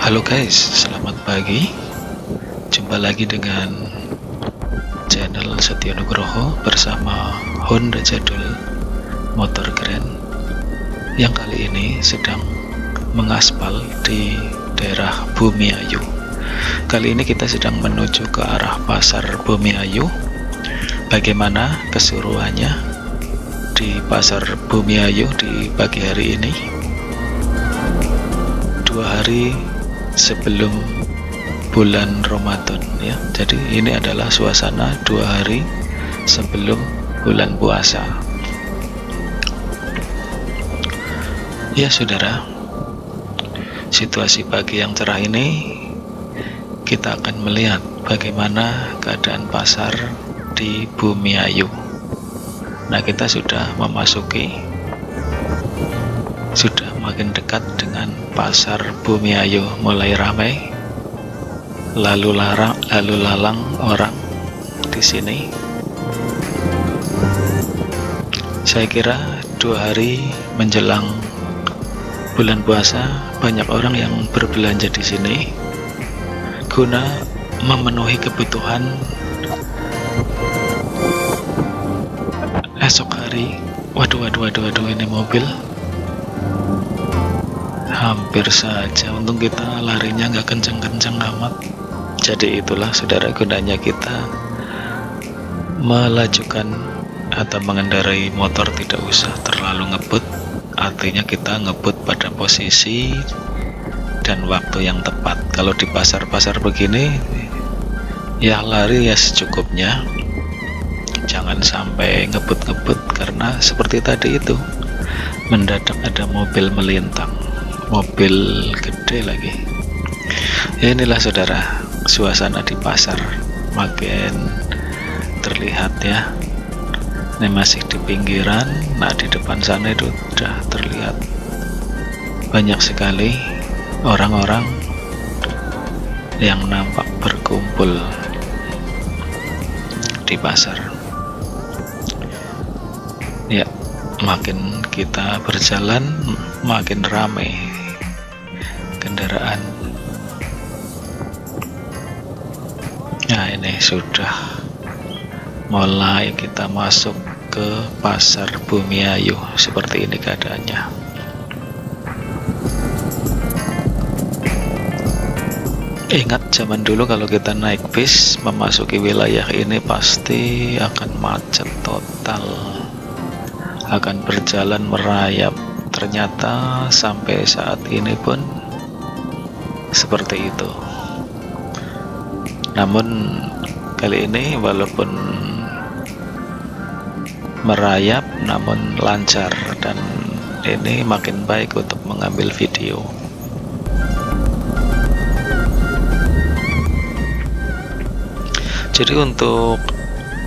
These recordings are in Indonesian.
Halo guys, selamat pagi. Jumpa lagi dengan channel Setia Nugroho bersama Honda Jadul Motor Keren yang kali ini sedang mengaspal di daerah Bumiayu. Kali ini kita sedang menuju ke arah pasar Bumiayu. Bagaimana keseruannya di pasar Bumiayu di pagi hari ini? 2 hari sebelum bulan Ramadan ya. Jadi ini adalah suasana 2 hari sebelum bulan puasa. Ya saudara, situasi pagi yang cerah ini kita akan melihat bagaimana keadaan pasar di Bumiayu. Nah, kita sudah makin dekat dengan pasar Bumiayu, mulai ramai, lalu lalang orang di sini. Saya kira 2 hari menjelang bulan puasa banyak orang yang berbelanja di sini guna memenuhi kebutuhan esok hari. Waduh, ini mobil hampir saja, untung kita larinya nggak kenceng-kenceng amat. Jadi itulah saudara gunanya kita melajukan atau mengendarai motor tidak usah terlalu ngebut. Artinya kita ngebut pada posisi dan waktu yang tepat. Kalau di pasar-pasar begini ya lari ya secukupnya, jangan sampai ngebut-ngebut, karena seperti tadi itu mendadak ada mobil melintang, mobil gede lagi. Ya, inilah saudara suasana di pasar makin terlihat ya. Ini masih di pinggiran. Nah, di depan sana itu sudah terlihat banyak sekali orang-orang yang nampak berkumpul di pasar. Ya, makin kita berjalan makin ramai kendaraan. Nah, ini sudah mulai kita masuk ke pasar Bumiayu. Seperti ini keadaannya. Ingat zaman dulu kalau kita naik bis memasuki wilayah ini pasti akan macet total, akan berjalan merayap. Ternyata sampai saat ini pun seperti itu. Namun kali ini walaupun merayap namun lancar, dan ini makin baik untuk mengambil video. Jadi untuk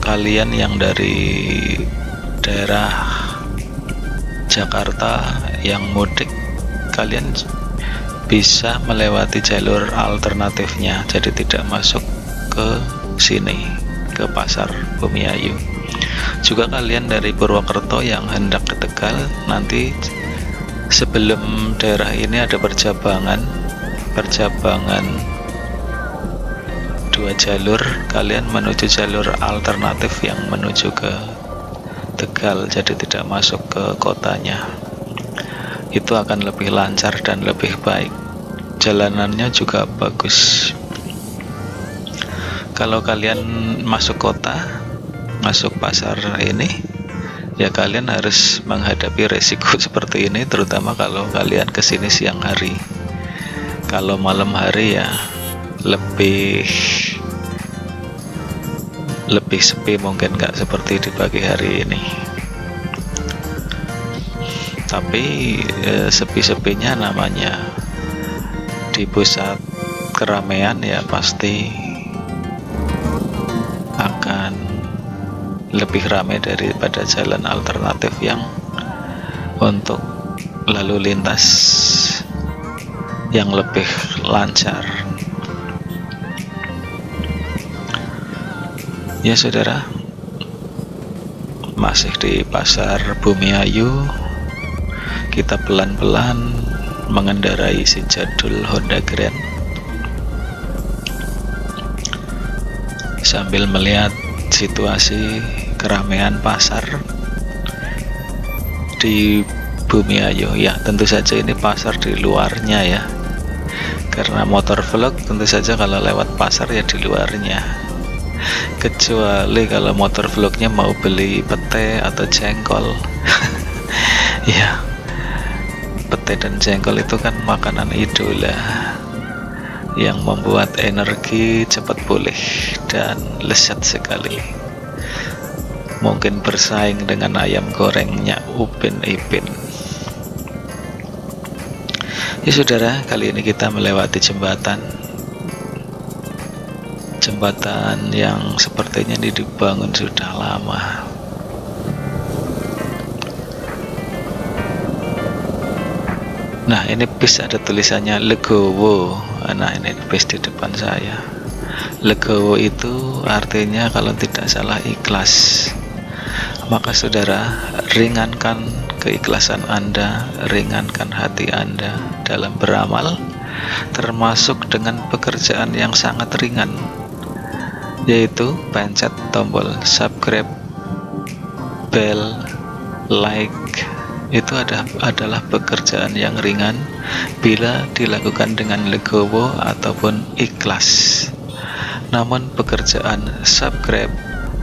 kalian yang dari daerah Jakarta yang mudik, kalian bisa melewati jalur alternatifnya, jadi tidak masuk ke sini, ke pasar Bumiayu. Juga kalian dari Purwokerto yang hendak ke Tegal, nanti sebelum daerah ini ada percabangan 2 jalur, kalian menuju jalur alternatif yang menuju ke Tegal, jadi tidak masuk ke kotanya. Itu akan lebih lancar dan lebih baik, jalanannya juga bagus. Kalau kalian masuk kota, masuk pasar ini, ya kalian harus menghadapi resiko seperti ini, terutama kalau kalian kesini siang hari. Kalau malam hari ya lebih sepi, mungkin nggak seperti di pagi hari ini. Tapi sepi-sepinya namanya di pusat keramaian, ya pasti akan lebih ramai daripada jalan alternatif yang untuk lalu lintas yang lebih lancar. Ya saudara, masih di pasar Bumiayu, kita pelan-pelan mengendarai si jadul Honda Grand sambil melihat situasi keramaian pasar di Bumiayu. Ya, tentu saja ini pasar di luarnya ya, karena motor vlog tentu saja kalau lewat pasar ya di luarnya, kecuali kalau motor vlognya mau beli pete atau jengkol. Ya, pete dan jengkol itu kan makanan idola yang membuat energi cepat pulih dan lezat sekali. Mungkin bersaing dengan ayam gorengnya Upin Ipin. Ya saudara, kali ini kita melewati jembatan yang sepertinya dibangun sudah lama. Nah, ini bis ada tulisannya Legowo. Nah, ini bis di depan saya. Legowo itu artinya kalau tidak salah ikhlas. Maka saudara, ringankan keikhlasan Anda, ringankan hati Anda dalam beramal, termasuk dengan pekerjaan yang sangat ringan, yaitu pencet tombol subscribe, bell, like. Itu adalah pekerjaan yang ringan bila dilakukan dengan legowo ataupun ikhlas. Namun pekerjaan subscribe,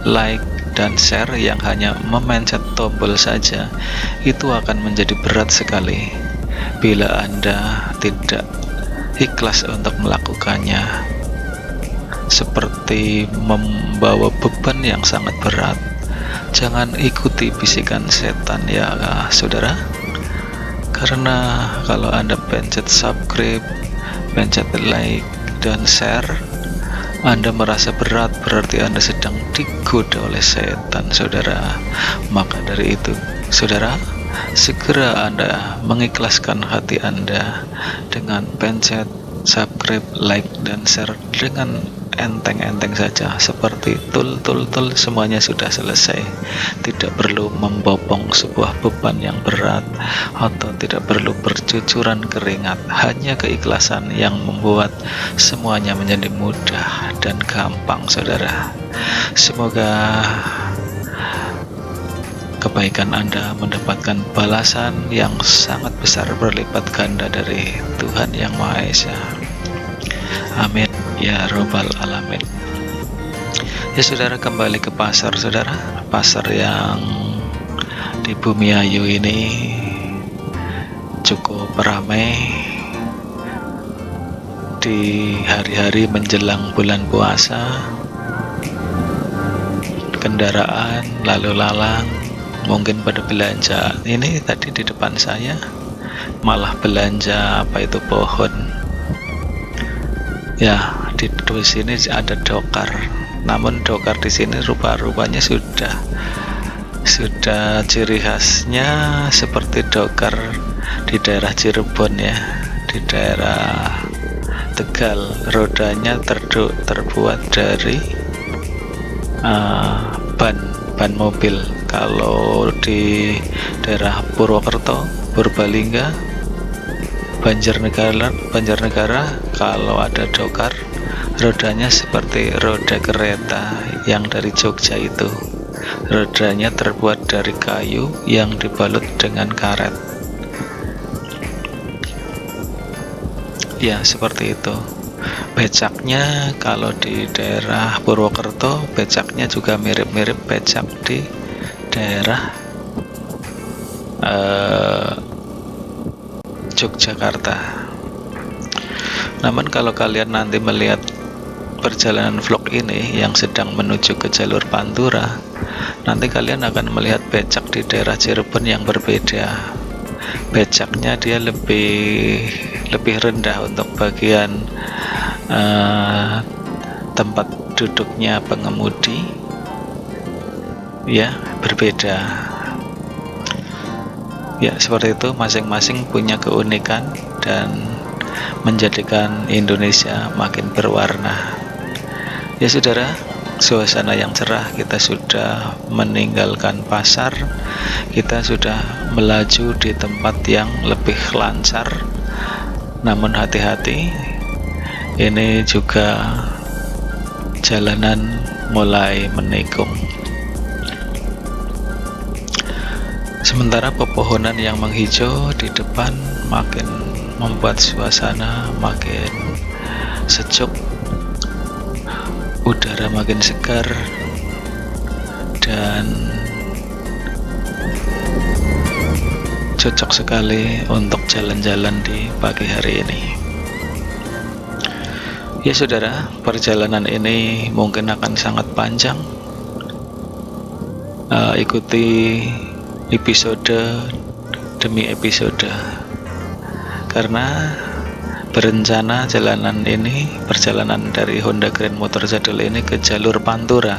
like, dan share yang hanya memencet tombol saja itu akan menjadi berat sekali bila Anda tidak ikhlas untuk melakukannya, seperti membawa beban yang sangat berat. Jangan ikuti bisikan setan ya saudara, karena kalau Anda pencet subscribe, pencet like, dan share, Anda merasa berat, berarti Anda sedang digoda oleh setan saudara. Maka dari itu saudara, segera Anda mengikhlaskan hati Anda dengan pencet subscribe, like, dan share dengan enteng-enteng saja, seperti tul semuanya sudah selesai. Tidak perlu membopong sebuah beban yang berat atau tidak perlu bercucuran keringat. Hanya keikhlasan yang membuat semuanya menjadi mudah dan gampang saudara. Semoga kebaikan Anda mendapatkan balasan yang sangat besar berlipat ganda dari Tuhan Yang Maha Esa. Amin ya robbal alamin. Ya saudara, kembali ke pasar saudara. Pasar yang di Bumiayu ini cukup ramai di hari-hari menjelang bulan puasa. Kendaraan lalu lalang mungkin pada belanja. Ini tadi di depan saya malah belanja apa itu pohon. Ya, di sini ada dokar. Namun dokar di sini rupa-rupanya sudah ciri khasnya seperti dokar di daerah Cirebon ya, di daerah Tegal. Rodanya terbuat dari ban mobil. Kalau di daerah Purwokerto, Purbalingga, Banjarnegara, kalau ada dokar, rodanya seperti roda kereta yang dari Jogja itu. Rodanya terbuat dari kayu yang dibalut dengan karet. Ya, seperti itu. Becaknya kalau di daerah Purwokerto, becaknya juga mirip-mirip becak di daerah Yogyakarta. Namun kalau kalian nanti melihat perjalanan vlog ini yang sedang menuju ke jalur Pantura, nanti kalian akan melihat becak di daerah Cirebon yang berbeda. Becaknya dia lebih rendah untuk bagian tempat duduknya pengemudi, ya berbeda. Ya seperti itu, masing-masing punya keunikan dan menjadikan Indonesia makin berwarna. Ya saudara, suasana yang cerah, kita sudah meninggalkan pasar, kita sudah melaju di tempat yang lebih lancar, namun hati-hati, ini juga jalanan mulai menikung. Sementara pepohonan yang menghijau di depan makin membuat suasana makin sejuk, udara makin segar, dan cocok sekali untuk jalan-jalan di pagi hari ini. Ya saudara, perjalanan ini mungkin akan sangat panjang. Ikuti episode demi episode, karena berencana perjalanan dari Honda Grand Motor Jadul ini ke jalur Pantura,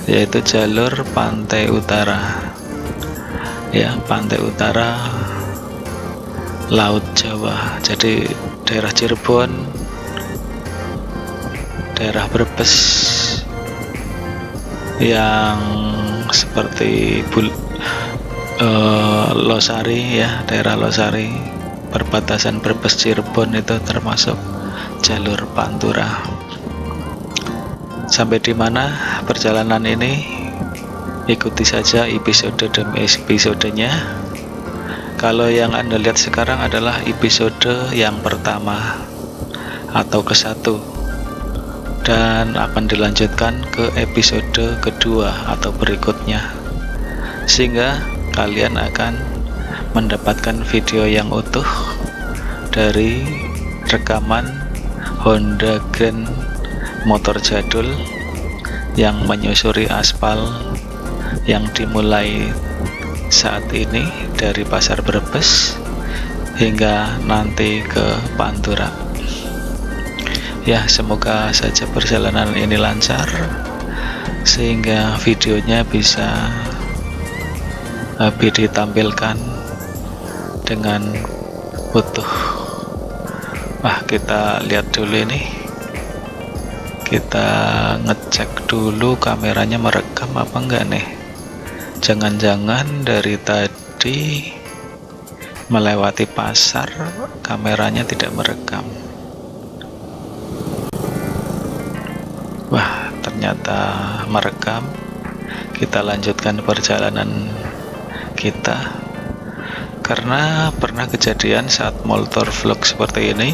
yaitu jalur pantai utara. Ya, pantai utara Laut Jawa. Jadi daerah Cirebon, daerah Brebes yang seperti Losari, ya, daerah Losari, perbatasan Brebes Cirebon itu termasuk jalur Pantura. Sampai di mana perjalanan ini? Ikuti saja episode demi episodenya. Kalau yang Anda lihat sekarang adalah episode yang pertama atau ke-1, dan akan dilanjutkan ke episode kedua atau berikutnya, sehingga kalian akan mendapatkan video yang utuh dari rekaman Honda Grand Motor Jadul yang menyusuri aspal yang dimulai saat ini dari Pasar Brebes hingga nanti ke Pantura. Ya, semoga saja perjalanan ini lancar sehingga videonya bisa ditampilkan dengan utuh. Kita lihat dulu ini, kita ngecek dulu kameranya merekam apa enggak nih. Jangan-jangan dari tadi melewati pasar kameranya tidak merekam. Wah, ternyata merekam. Kita lanjutkan perjalanan kita, karena pernah kejadian saat motor vlog seperti ini,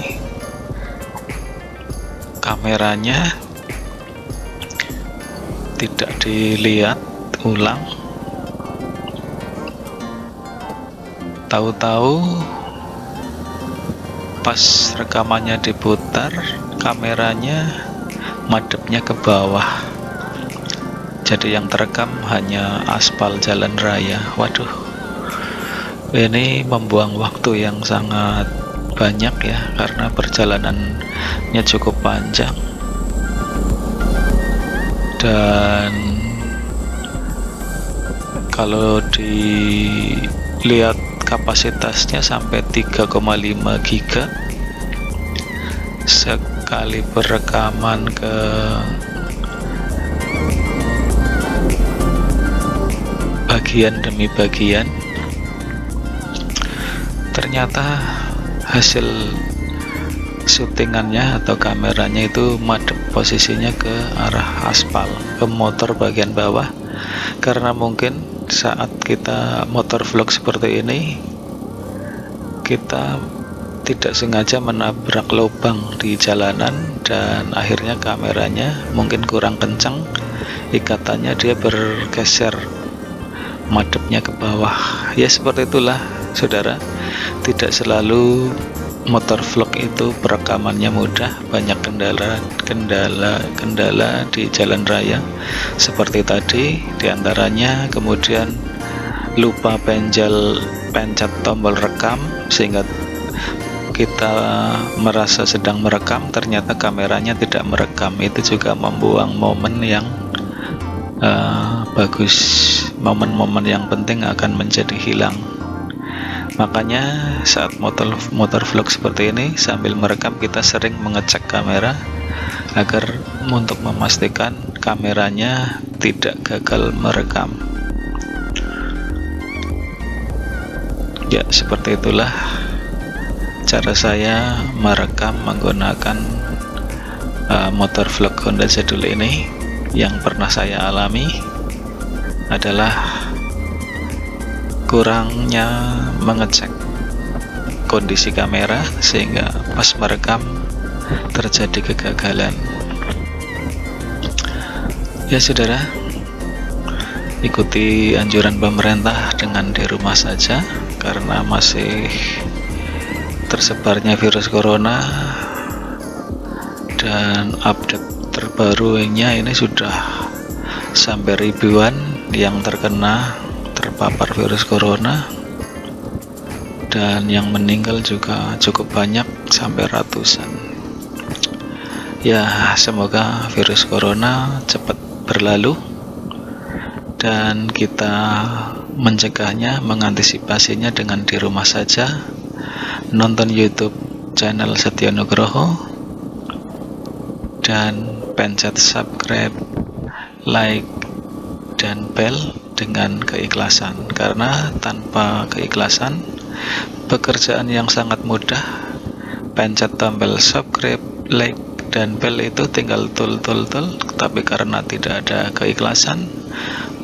kameranya tidak dilihat ulang. Tahu-tahu pas rekamannya diputar, kameranya madepnya ke bawah. Jadi yang terekam hanya aspal jalan raya. Waduh, ini membuang waktu yang sangat banyak ya, karena perjalanannya cukup panjang. Dan kalau dilihat kapasitasnya sampai 3,5 giga sekali perekaman ke bagian demi bagian. Ternyata hasil syutingannya atau kameranya itu madep posisinya ke arah aspal, ke motor bagian bawah, karena mungkin saat kita motor vlog seperti ini kita tidak sengaja menabrak lubang di jalanan, dan akhirnya kameranya mungkin kurang kencang, ikatannya dia bergeser, madepnya ke bawah. Ya, seperti itulah saudara, tidak selalu motor vlog itu perekamannya mudah, banyak kendala di jalan raya seperti tadi, diantaranya kemudian lupa pencet tombol rekam, sehingga kita merasa sedang merekam, ternyata kameranya tidak merekam. Itu juga membuang momen yang bagus, momen-momen yang penting akan menjadi hilang. Makanya saat motor vlog seperti ini, sambil merekam kita sering mengecek kamera agar untuk memastikan kameranya tidak gagal merekam. Ya, seperti itulah cara saya merekam menggunakan motor vlog Honda Jadul ini. Yang pernah saya alami adalah kurangnya mengecek kondisi kamera, sehingga pas merekam terjadi kegagalan. Ya saudara, ikuti anjuran pemerintah dengan di rumah saja karena masih tersebarnya virus corona, dan update terbarunya ini sudah sampai ribuan yang terpapar virus corona, dan yang meninggal juga cukup banyak, sampai ratusan. Ya, semoga virus corona cepat berlalu dan kita mencegahnya, mengantisipasinya dengan di rumah saja. Nonton YouTube channel Setyo Nugroho dan pencet subscribe, like, dan bell dengan keikhlasan, karena tanpa keikhlasan pekerjaan yang sangat mudah. Pencet tombol subscribe, like, dan bell itu tinggal tul, tapi karena tidak ada keikhlasan,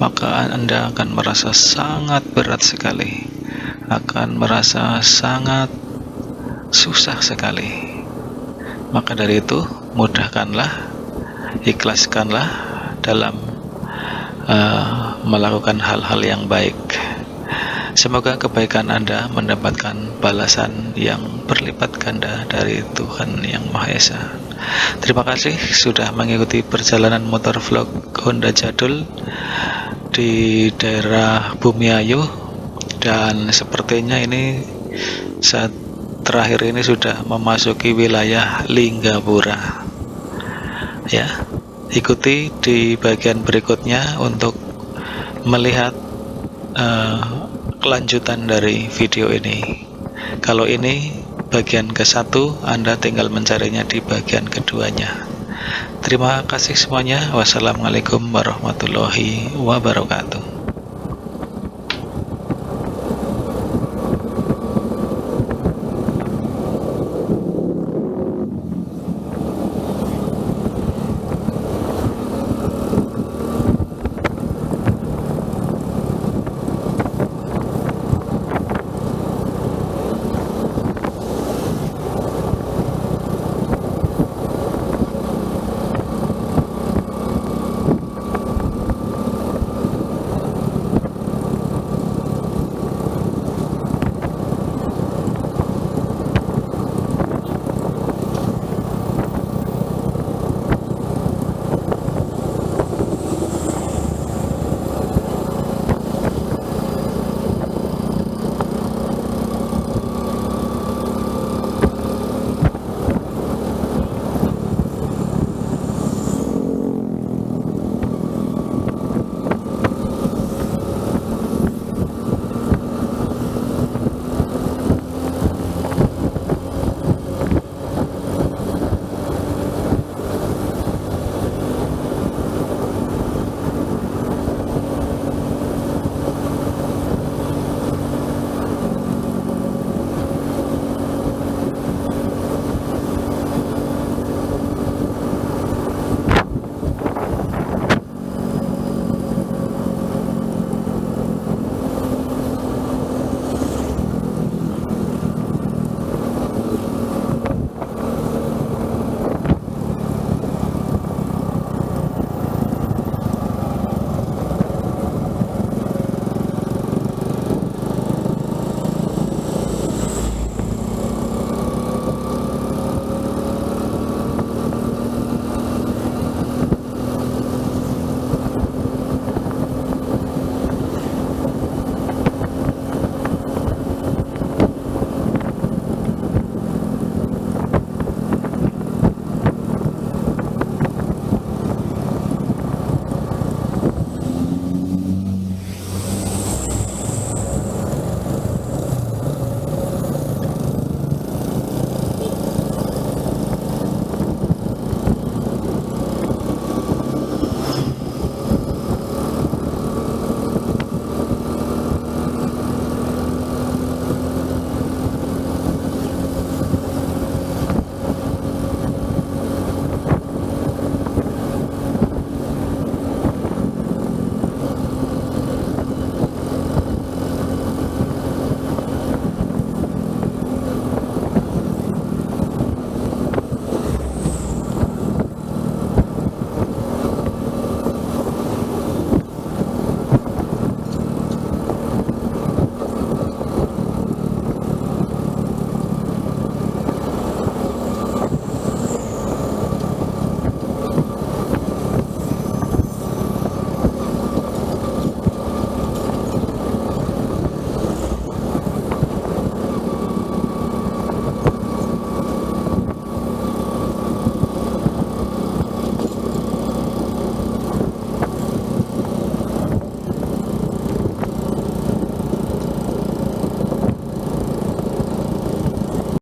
maka Anda akan merasa sangat berat sekali, akan merasa sangat susah sekali. Maka dari itu, mudahkanlah, ikhlaskanlah dalam melakukan hal-hal yang baik. Semoga kebaikan Anda mendapatkan balasan yang berlipat ganda dari Tuhan Yang Maha Esa. Terima kasih sudah mengikuti perjalanan motor vlog Honda Jadul di daerah Bumiayu, dan sepertinya ini saat terakhir ini sudah memasuki wilayah Linggapura. Ya, ikuti di bagian berikutnya untuk melihat kelanjutan dari video ini. Kalau ini bagian ke-1, Anda tinggal mencarinya di bagian keduanya. Terima kasih semuanya. Wassalamualaikum warahmatullahi wabarakatuh.